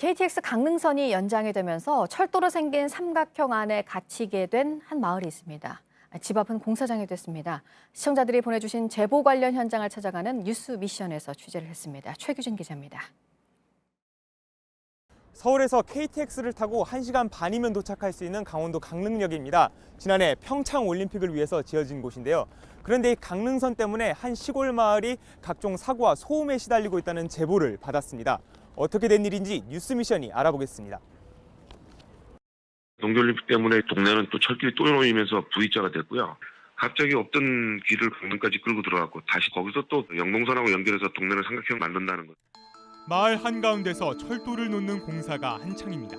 KTX 강릉선이 연장이 되면서 철도로 생긴 삼각형 안에 갇히게 된 한 마을이 있습니다. 집 앞은 공사장이 됐습니다. 시청자들이 보내주신 제보 관련 현장을 찾아가는 뉴스 미션에서 취재를 했습니다. 최규진 기자입니다. 서울에서 KTX를 타고 1시간 반이면 도착할 수 있는 강원도 강릉역입니다. 지난해 평창 올림픽을 위해서 지어진 곳인데요. 그런데 이 강릉선 때문에 한 시골 마을이 각종 사고와 소음에 시달리고 있다는 제보를 받았습니다. 어떻게 된 일인지 뉴스 미션이 알아보겠습니다. 동계올림픽 때문에 동네는 또 철길이 또 놓이면서 V자가 됐고요. 갑자기 없던 길을 강릉까지 끌고 들어갔고 다시 거기서 또 영동선하고 연결해서 동네를 삼각형 만든다는 것. 마을 한가운데서 철도를 놓는 공사가 한창입니다.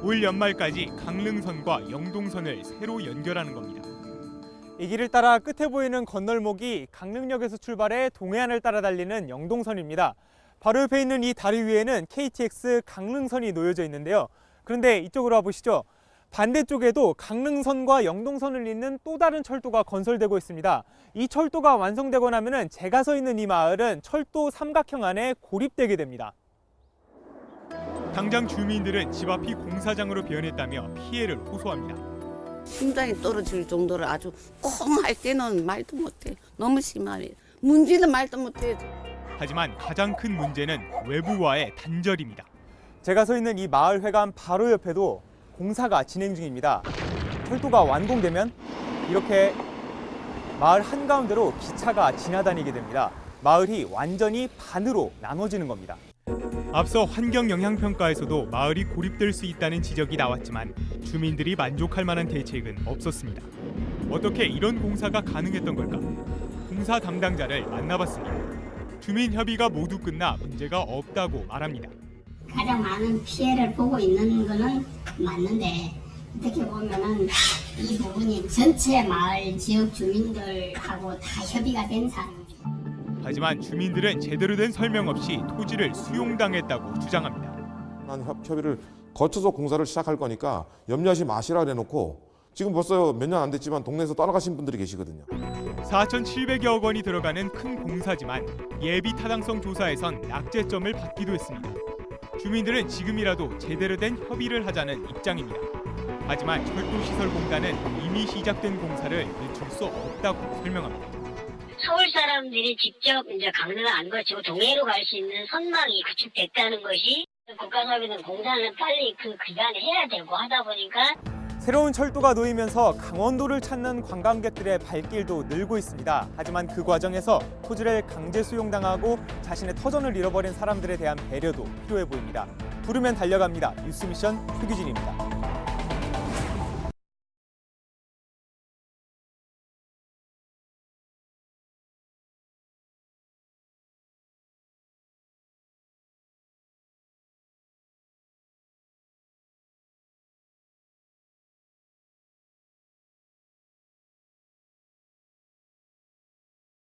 올 연말까지 강릉선과 영동선을 새로 연결하는 겁니다. 이 길을 따라 끝에 보이는 건널목이 강릉역에서 출발해 동해안을 따라 달리는 영동선입니다. 바로 옆에 있는 이 다리 위에는 KTX 강릉선이 놓여져 있는데요. 그런데 이쪽으로 와보시죠. 반대쪽에도 강릉선과 영동선을 잇는 또 다른 철도가 건설되고 있습니다. 이 철도가 완성되고 나면은 제가 서 있는 이 마을은 철도 삼각형 안에 고립되게 됩니다. 당장 주민들은 집 앞이 공사장으로 변했다며 피해를 호소합니다. 심장이 떨어질 정도로 아주 콩 할 때는 말도 못해. 너무 심하네. 문제는 말도 못해. 하지만 가장 큰 문제는 외부와의 단절입니다. 제가 서 있는 이 마을 회관 바로 옆에도 공사가 진행 중입니다. 철도가 완공되면 이렇게 마을 한가운데로 기차가 지나다니게 됩니다. 마을이 완전히 반으로 나눠지는 겁니다. 앞서 환경영향평가에서도 마을이 고립될 수 있다는 지적이 나왔지만 주민들이 만족할 만한 대책은 없었습니다. 어떻게 이런 공사가 가능했던 걸까? 공사 담당자를 만나봤습니다. 주민 협의가 모두 끝나 문제가 없다고 말합니다. 가장 많은 피해를 보고 있는 거는 맞는데 어떻게 보면은 이 부분이 전체 마을 지역 주민들하고 다 협의가 된 사항입니다. 하지만 주민들은 제대로 된 설명 없이 토지를 수용당했다고 주장합니다. 협의를 거쳐서 공사를 시작할 거니까 염려하지 마시라 그래놓고 지금 벌써 몇 년 안 됐지만 동네에서 떠나가신 분들이 계시거든요. 4,700여억 원이 들어가는 큰 공사지만 예비 타당성 조사에선 낙제점을 받기도 했습니다. 주민들은 지금이라도 제대로 된 협의를 하자는 입장입니다. 하지만 철도시설공단은 이미 시작된 공사를 늦출 수 없다고 설명합니다. 서울 사람들이 직접 이제 강릉을 안 거치고 동해로 갈 수 있는 선망이 구축됐다는 것이 국가사업에는 공사는 빨리 그 기간에 해야 되고 하다 보니까 새로운 철도가 놓이면서 강원도를 찾는 관광객들의 발길도 늘고 있습니다. 하지만 그 과정에서 토지를 강제 수용당하고 자신의 터전을 잃어버린 사람들에 대한 배려도 필요해 보입니다. 부르면 달려갑니다. 뉴스미션 최규진입니다.